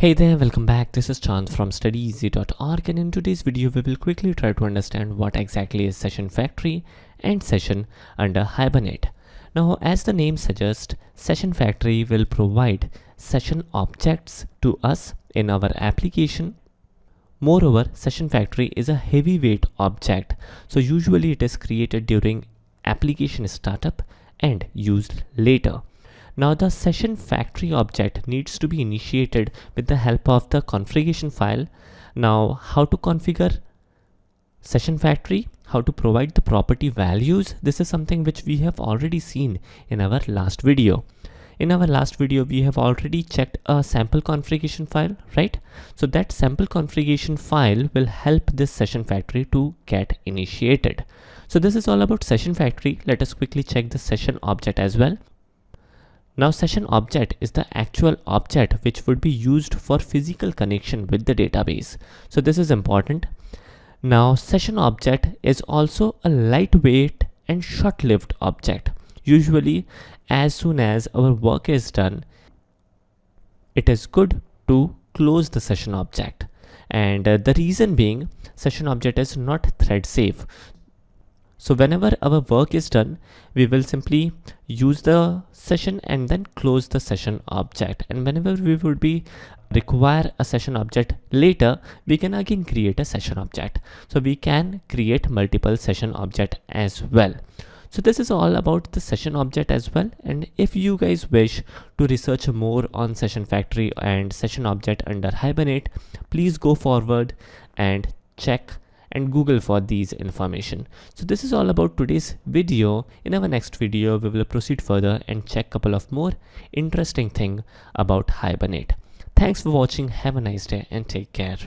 Hey there, welcome back. This is Chand from studyeasy.org, and in today's video we will quickly try to understand what exactly is Session Factory and Session under Hibernate. Now, as the name suggests, Session Factory will provide session objects to us in our application. Moreover, Session Factory is a heavyweight object, so usually it is created during application startup and used later. Now the Session Factory object needs to be initiated with the help of the configuration file. Now how to configure Session Factory, how to provide the property values, this is something which we have already seen in our last video. In our last video, we have already checked a sample configuration file, right? So that sample configuration file will help this Session Factory to get initiated. So this is all about Session Factory. Let us quickly check the session object as well. Now session object is the actual object which would be used for physical connection with the database. So this is important. Now session object is also a lightweight and short-lived object. Usually as soon as our work is done, it is good to close the session object. And the reason being, session object is not thread safe. So whenever our work is done, we will simply use the session and then close the session object. And whenever we would be require a session object later, we can again create a session object. So we can create multiple session object as well. So this is all about the session object as well. And if you guys wish to research more on Session Factory and session object under Hibernate, please go forward and check and Google for these information. So this is all about today's video. In our next video, we will proceed further and check a couple of more interesting things about Hibernate. Thanks for watching. Have a nice day and take care.